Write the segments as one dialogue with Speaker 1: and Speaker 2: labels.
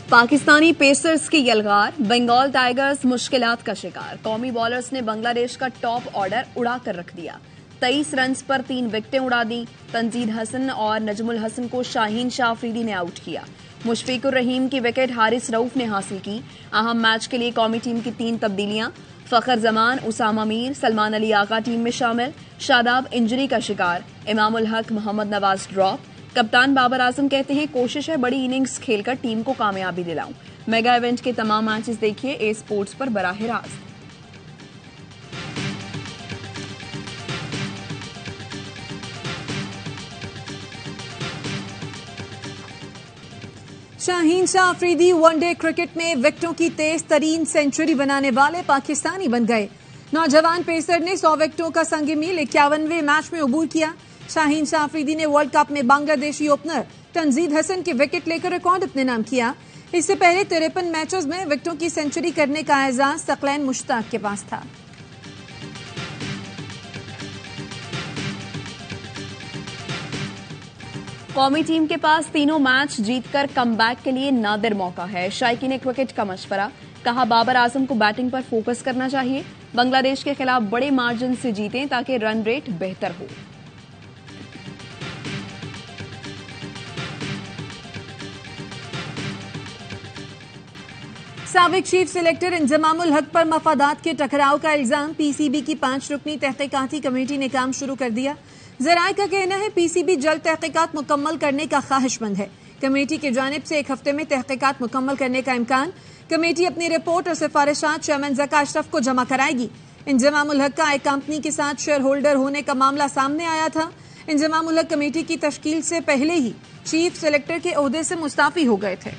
Speaker 1: Pakistani pacers की यलगार, Bengal tigers मुश्किलात का शिकार। कौमी बॉलर्स ने बांग्लादेश का टॉप ऑर्डर उड़ा कर रख दिया। 23 रन पर 3 विकेटें उड़ा दी। तंजीद हसन और नजमुल हसन को शाहीन शाह अफरीदी ने आउट किया। मुशफिकुर रहीम की विकेट हारिस रऊफ ने हासिल की। अहम मैच के लिए कौमी टीम की 3 तब्दीलियां। फखर जमान, उसामा मीर, सलमान अली आका टीम में शामिल। शादाब इंजरी का शिकार। इमामुल हक, मोहम्मद नवाज ड्रॉप। कप्तान बाबर आजम कहते हैं कोशिश है बड़ी इनिंग्स खेलकर टीम को कामयाबी दिलाऊं। मेगा इवेंट के तमाम मैचेस देखिए ए स्पोर्ट्स पर बराह रास्त।
Speaker 2: शाहीन शाह अफरीदी वनडे क्रिकेट में विकेटों की तेज तरीन सेंचुरी बनाने वाले पाकिस्तानी बन गए। नौजवान पेसर ने 100 विकेटों का संग मील 51वें मैच में अबूर किया। शाहीन शाह अफरीदी ने वर्ल्ड कप में बांग्लादेशी ओपनर तंजीद हसन की विकेट लेकर रिकॉर्ड अपने नाम किया। इससे पहले 53 मैचेस में विकेटों की सेंचुरी करने का एजाज तकलैन मुश्ताक के पास था।
Speaker 1: कौमी टीम के पास तीनों मैच जीतकर कमबैक के लिए नादिर मौका है। शाइकी ने क्रिकेट का मशवरा, कहा बाबर आजम को बैटिंग पर फोकस करना चाहिए। बांग्लादेश के खिलाफ बड़े मार्जिन से जीतें ताकि रन रेट बेहतर हो।
Speaker 2: साबिक चीफ सिलेक्टर इंजमामुल हक पर मफादात के टकराव का इल्जाम। पीसीबी की 5 रुकनी तहकीकाती कमेटी ने काम शुरू कर दिया। जराये का कहना है पीसीबी जल्द तहकीकात मुकम्मल करने का ख्वाहिशमंद है। कमेटी की जानिब से 1 हफ्ते में तहकीकात मुकम्मल करने का इम्कान। कमेटी अपनी रिपोर्ट और सिफारिशात चेयरमैन ज़का अशरफ को जमा कराएगी। इंजमामुल हक का एक कंपनी के साथ शेयर होल्डर होने का मामला सामने आया था। इंजमामुल हक कमेटी की तश्कील से पहले ही चीफ सिलेक्टर के ओहदे से मुस्ताफी हो गए थे।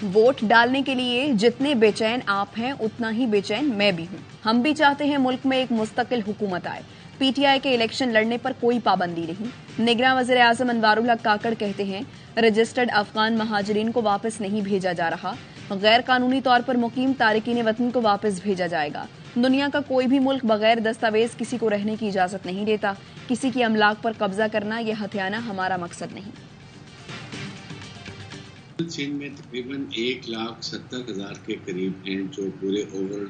Speaker 1: वोट डालने के लिए जितने बेचैन आप हैं उतना ही बेचैन मैं भी हूं। हम भी चाहते हैं मुल्क में एक मुस्तकिल हुकूमत आए। पीटीआई के इलेक्शन लड़ने पर कोई पाबंदी नहीं। निगरान वज़ीर आज़म अनवारुल हक काकड़ कहते हैं रजिस्टर्ड अफगान महाजरीन को वापस नहीं भेजा जा रहा। गैर कानूनी तौर पर मुकीम तारिकीन वतन को वापस भेजा जाएगा। दुनिया का कोई भी मुल्क बगैर दस्तावेज किसी को रहने की इजाजत नहीं देता। किसी की अमलाक पर कब्जा करना यह हथियाना हमारा मकसद नहीं।
Speaker 3: चीन में तकरीबन 1,70,000 के करीब हैं जो पूरे ओवरऑल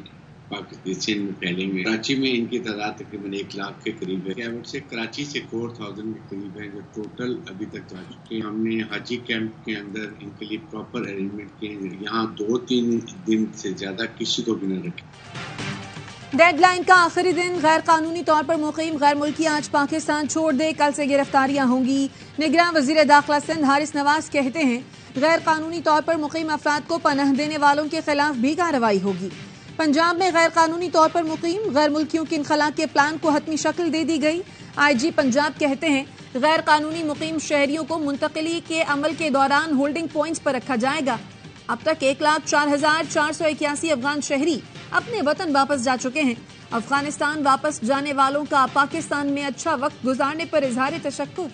Speaker 3: पाकिस्तान में फैले हुए। कराची में इनकी तादाद तकरीबन 1 लाख के करीब है। कैंप से कराची से 4,000 के करीब है जो टोटल अभी तक जा चुके हैं। हमने हाजी कैंप के अंदर इनके लिए प्रॉपर अरेंजमेंट किए। यहाँ 2-3 दिन से ज्यादा किसी को भी न रखें।
Speaker 2: डेडलाइन का आखिरी दिन। गैर कानूनी तौर पर मुकीम गैर मुल्की आज पाकिस्तान छोड़ दे। कल से गिरफ्तारियां होंगी। निगरान वजीर दाखिला सिंध हारिस नवाज कहते हैं गैर कानूनी तौर पर मुकीम अफराद को पनाह देने वालों के खिलाफ भी कार्रवाई होगी। पंजाब में गैर कानूनी तौर पर मुकीम गैर मुल्कियों के इनखला के प्लान को हतमी शक्ल दे दी गई। आईजी पंजाब कहते हैं गैर कानूनी मुकीम शहरियों को मुंतकिली के अमल के दौरान होल्डिंग पॉइंट्स पर रखा जाएगा। अब तक 1,04,481 अफगान शहरी अपने वतन वापस जा चुके हैं। अफगानिस्तान वापस जाने वालों का पाकिस्तान में अच्छा वक्त गुजारने पर इजहार तशक्कुर।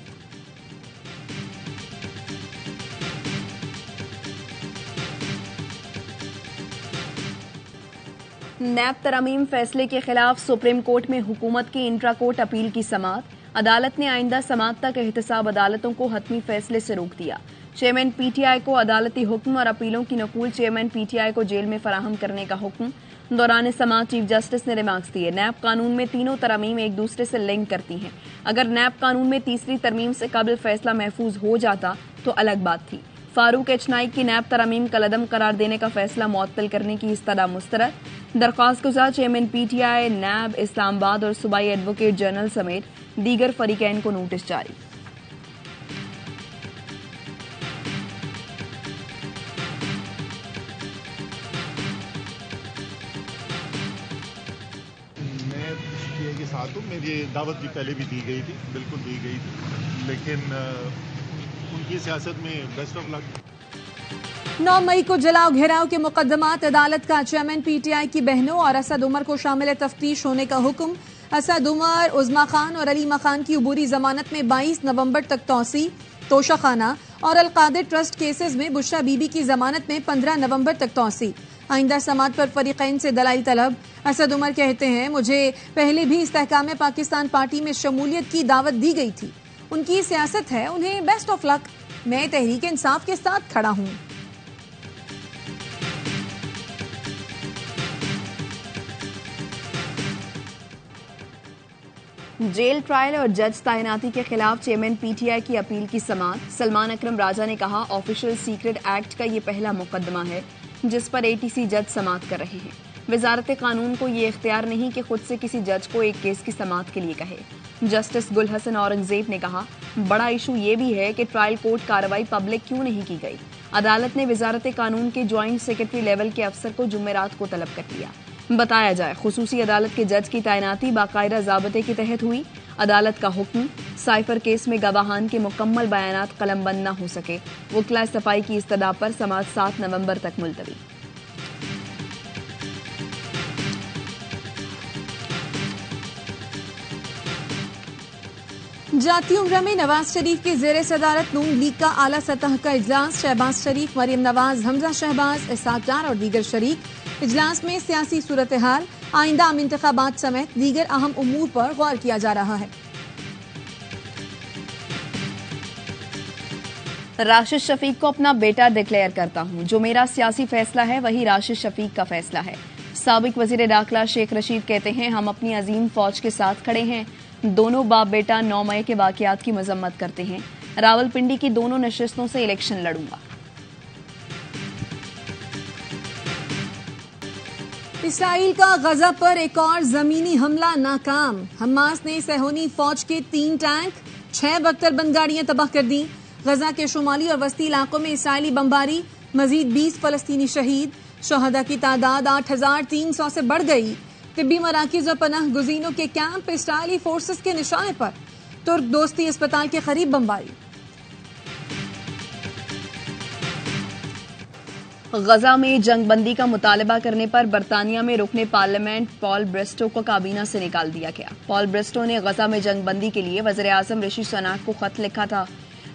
Speaker 1: नैब तरमीम फैसले के खिलाफ सुप्रीम कोर्ट में हुकूमत की इंट्रा कोर्ट अपील की समाअत। अदालत ने आइंदा समाअत तक एहतसाब अदालतों को हतमी फैसले से रोक दिया। चेयरमैन पीटीआई को अदालती हुक्म और अपीलों की नकूल चेयरमैन पीटीआई को जेल में फराहम करने का हुक्म। दौरान समाअत चीफ जस्टिस ने रिमार्क्स दिए। नैब कानून में तीनों तरमीम एक दूसरे से लिंक करती हैं। अगर नैब कानून में तीसरी तरमीम से कबल फैसला महफूज हो जाता तो अलग बात थी। फारूक एच नाइक की नैब तरमीम कलअदम करार देने का फैसला मुअत्तल करने की इस्तदा मुस्तरद। दरख्वास्त गुजार चेयरमैन पीटीआई, नैब, इस्लामाबाद और सूबाई एडवोकेट जनरल समेत दीगर फरीकैन को नोटिस जारी।
Speaker 4: मैं के साथ हूँ। मेरी दावत भी पहले भी दी गई थी, बिल्कुल दी गई थी, लेकिन उनकी सियासत में बेस्ट ऑफ लक।
Speaker 2: 9 मई को जलाओ घेराव के मुकदमात। अदालत का चेयरमैन पीटीआई की बहनों और असद उमर को शामिल तफ्तीश होने का हुक्म। असद उमर, उज़मा खान और अलीमा खान की उबूरी जमानत में 22 नवंबर तक तौसी। तोशा खाना और अलकादिर ट्रस्ट केसेस में बुशरा बीबी की जमानत में 15 नवंबर तक तौसी। आइंदा समात पर फरीकैन से दलाइल तलब। असद उमर कहते हैं, मुझे पहले भी इस्तेहकाम पाकिस्तान पार्टी में शमूलियत की दावत दी गई थी। उनकी सियासत है, उन्हें बेस्ट ऑफ लक। मैं तहरीक इंसाफ के साथ खड़ा हूं।
Speaker 1: जेल ट्रायल और जज तैनाती के खिलाफ चेयरमैन पीटीआई की अपील की समाअत। सलमान अकरम राजा ने कहा, ऑफिशियल सीक्रेट एक्ट का ये पहला मुकदमा है जिस पर एटीसी जज समाअत कर रहे हैं। वजारत कानून को ये इख्तियार नहीं कि खुद से किसी जज को एक केस की समाअत के लिए कहे। जस्टिस गुल हसन औरंगजेब ने कहा, बड़ा इशू ये भी है कि ट्रायल कोर्ट कार्रवाई पब्लिक क्यों नहीं की गई। अदालत ने वजारत कानून के ज्वाइंट सेक्रेटरी लेवल के अफसर को जुमेरात को तलब कर लिया। बताया जाए, खुसूसी अदालत के जज की तैनाती बाकायदा ज़ाबते के तहत हुई। अदालत का हुक्म, साइफर केस में गवाहान के मुकम्मल बयानात कलमबंद न हो सके। वकला सफाई की इस्तदा पर समाअत 7 नवंबर तक मुलतवी।
Speaker 2: जाती उम्र में नवाज शरीफ की जेर सदारत नून लीग का आला सतह का इजलास। शहबाज शरीफ, मरियम नवाज, हमजा शहबाज, इसहाक डार और दीगर शरीक। इजलास में सियासी सूरत हाल, आइंदा आम इंतखाबात समेत दीगर अहम उमूर पर गौर किया जा रहा है।
Speaker 1: राशिद शफीक को अपना बेटा डिक्लेयर करता हूं। जो मेरा सियासी फैसला है वही राशिद शफीक का फैसला है। साबिक वजीर दाखिला शेख रशीद कहते हैं, हम अपनी अजीम फौज के साथ खड़े हैं। दोनों बाप बेटा 9 मई के वाकयात की मजम्मत करते हैं। रावलपिंडी की दोनों नशिस्तों से इलेक्शन लड़ूंगा।
Speaker 2: इसराइल का गजा पर एक और जमीनी हमला नाकाम। हमास ने सैहोनी फौज के 3 टैंक, 6 बख्तरबंद गाड़ियां तबाह कर दी। गजा के शुमाली और वस्ती इलाकों में इसराइली बमबारी, मजीद 20 फलस्तीनी शहीद। शहदा की तादाद 8,300 से बढ़ गई। तिब्बी मराकिज और पनाह गुजीनों के कैंप इसराइली फोर्सेस के निशाने पर। तुर्क दोस्ती अस्पताल के करीब बमबारी।
Speaker 1: गजा में जंगबंदी का मुतालबा करने पर बरतानिया में रुकने पार्लियामेंट पॉल ब्रिस्टो को काबीना से निकाल दिया गया। पॉल ब्रिस्टो ने गजा में जंगबंदी के लिए वज़ीर आज़म ऋषि सुनाक को खत लिखा था,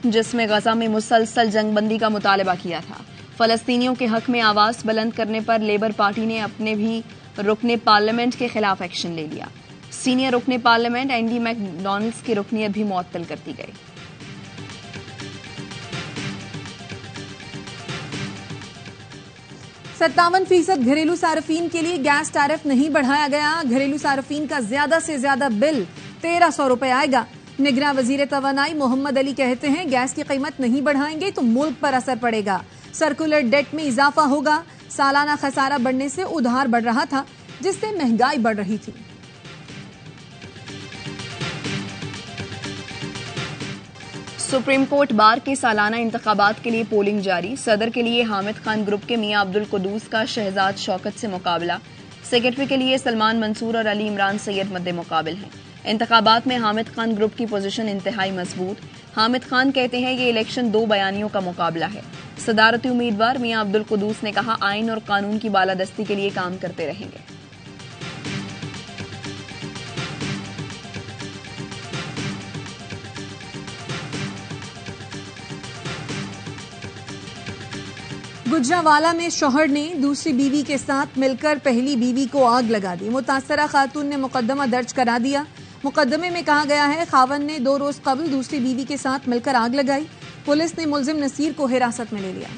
Speaker 1: जिसमें गजा में मुसलसल जंगबंदी का मुतालबा किया था। फलस्तीनियों के हक में आवाज बुलंद करने पर लेबर पार्टी ने अपने भी रुकने पार्लियामेंट के खिलाफ एक्शन ले लिया। सीनियर रुकने पार्लियामेंट एंडी मैकडॉनल्ड्स की रुकनियत भी मुअत्तल कर दी गई।
Speaker 2: 57% घरेलू सार्फिन के लिए गैस टैरिफ नहीं बढ़ाया गया। घरेलू सार्फिन का ज्यादा से ज्यादा बिल 1,300 रुपए आएगा। निगरान वजीर तवानाई मोहम्मद अली कहते हैं, गैस की कीमत नहीं बढ़ाएंगे तो मुल्क पर असर पड़ेगा। सर्कुलर डेट में इजाफा होगा। सालाना खसारा बढ़ने से उधार बढ़ रहा था, जिससे महंगाई बढ़ रही थी।
Speaker 1: सुप्रीम कोर्ट बार के सालाना इंतखाबात के लिए पोलिंग जारी। सदर के लिए हामिद खान ग्रुप के मियां अब्दुल कुदूस का शहजाद शौकत से मुकाबला। सेक्रेटरी के लिए सलमान मंसूर और अली इमरान सैयद मद्दे मुकाबिल हैं। इंतखाबात में हामिद खान ग्रुप की पोजीशन इंतहाई मजबूत। हामिद खान कहते हैं ये इलेक्शन 2 बयानियों का मुकाबला है। सदारती उम्मीदवार मियां अब्दुल कुदूस ने कहा, आइन और कानून की बालादस्ती के लिए काम करते रहेंगे।
Speaker 2: गुजरावाला में शौहर ने दूसरी बीवी के साथ मिलकर पहली बीवी को आग लगा दी। मुतासरा खातून ने मुकदमा दर्ज करा दिया। मुकदमे में कहा गया है, खावन ने 2 रोज कबल दूसरी बीवी के साथ मिलकर आग लगाई। पुलिस ने मुलजिम नसीर को हिरासत में ले लिया।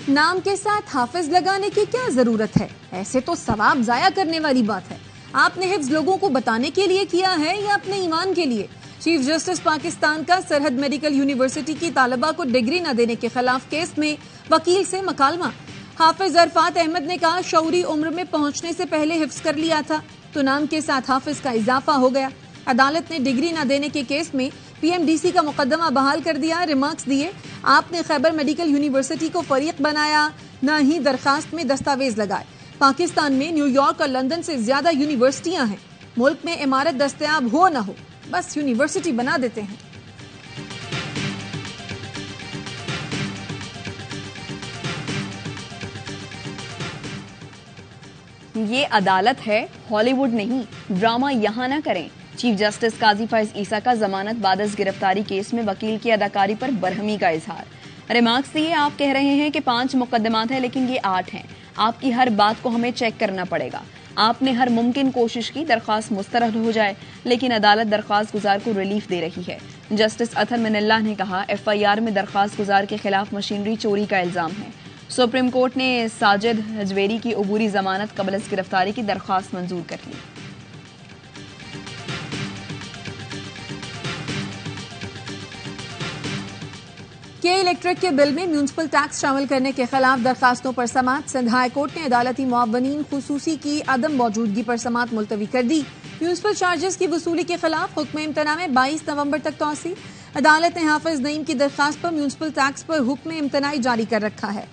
Speaker 2: नाम के साथ हाफिज लगाने की क्या जरूरत है? ऐसे तो सवाब जाया करने वाली बात है। आपने हिफ्ज लोगों को बताने के लिए किया है या अपने ईमान के लिए? चीफ जस्टिस पाकिस्तान का सरहद मेडिकल यूनिवर्सिटी की तालिबा को डिग्री न देने के खिलाफ केस में वकील से मकालमा। हाफिज अरफात अहमद ने कहा, शऊरी उम्र में पहुंचने से पहले हिफ्ज कर लिया था तो नाम के साथ हाफिज का इजाफा हो गया। अदालत ने डिग्री न देने के केस में पीएमडीसी का मुकदमा बहाल कर दिया। रिमार्क्स दिए, आपने खैबर मेडिकल यूनिवर्सिटी को फरीक बनाया, न ही दरखास्त में दस्तावेज लगाए। पाकिस्तान में न्यूयॉर्क और लंदन से ज्यादा यूनिवर्सिटियां हैं। मुल्क में इमारत दस्तयाब हो न हो, बस यूनिवर्सिटी बना देते हैं।
Speaker 1: ये अदालत है, हॉलीवुड नहीं। ड्रामा यहां ना करें। चीफ जस्टिस काजी फैज ईसा का जमानत बादस गिरफ्तारी केस में वकील की अदाकारी पर बरहमी का इजहार। रिमार्क्स दिए, आप कह रहे हैं कि 5 मुकदमात हैं लेकिन ये 8 हैं। आपकी हर बात को हमें चेक करना पड़ेगा। आपने हर मुमकिन कोशिश की दरख्वास्त मुस्तरद हो जाए, लेकिन अदालत दरख्वास्त गुजार को रिलीफ दे रही है। जस्टिस अथर मिनल्लाह ने कहा, FIR में दरख्वास्त गुजार के खिलाफ मशीनरी चोरी का इल्जाम है। सुप्रीम कोर्ट ने साजिद हजवेरी की अबूरी जमानत कबल अज गिरफ्तारी की दरख्वास्त मंजूर कर ली।
Speaker 2: के इलेक्ट्रिक के बिल में म्यूनिसिपल टैक्स शामिल करने के खिलाफ दरखास्तों पर समाअत। सिंध हाई कोर्ट ने अदालती मुअव्वनीन खुसूसी की अदम मौजूदगी पर समाअत मुलतवी कर दी। म्यूनिसिपल चार्जेस की वसूली के खिलाफ हुक्म इम्तना में 22 नवंबर तक तौसी। अदालत ने हाफिज नईम की दरखास्त पर म्यूनिसिपल टैक्स पर हुक्म इम्तनाई जारी कर रखा है।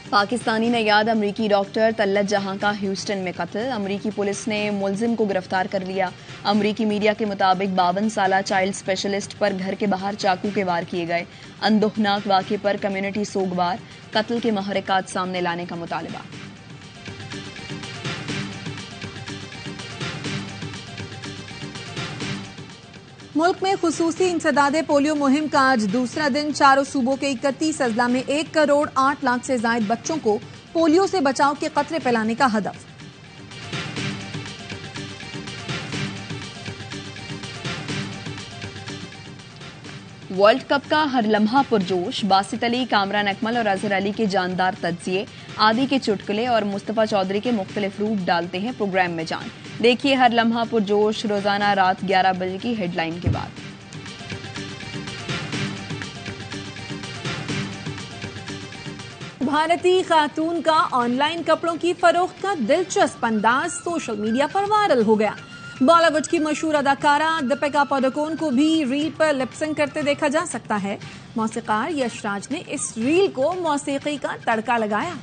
Speaker 1: पाकिस्तानी नयाद अमरीकी डॉक्टर तल्लत जहां का ह्यूस्टन में कत्ल। अमरीकी पुलिस ने मुलजिम को गिरफ्तार कर लिया। अमरीकी मीडिया के मुताबिक 52 साला चाइल्ड स्पेशलिस्ट पर घर के बाहर चाकू के वार किए गए। अंदोहनाक वाक़े पर कम्युनिटी सोगवार, कत्ल के महरक़ात सामने लाने का मुतालबा।
Speaker 2: मुल्क में खुसूसी इंसदादे पोलियो मुहिम का आज दूसरा दिन। चारों सूबों के 31 अजला में 1 करोड़ 8 लाख से जायद बच्चों को पोलियो से बचाव के कतरे पिलाने का हदफ।
Speaker 1: वर्ल्ड कप का हर लम्हा पुरजोश। बासित अली, कामरान अकमल और अजहर अली के जानदार तज्जिए, आदि के चुटकुले और मुस्तफा चौधरी के मुख्तलिफ रूप डालते हैं प्रोग्राम में जान। देखिए हर लम्हा पुरजोश रोजाना रात 11 बजे की हेडलाइन के बाद।
Speaker 2: भारतीय खातून का ऑनलाइन कपड़ों की फरोख्त का दिलचस्प अंदाज सोशल मीडिया पर वायरल हो गया। बॉलीवुड की मशहूर अदाकारा दीपिका पादुकोण को भी रील पर लिपसिंग करते देखा जा सकता है। मौसीकार यशराज ने इस रील को मौसीकी का तड़का लगाया।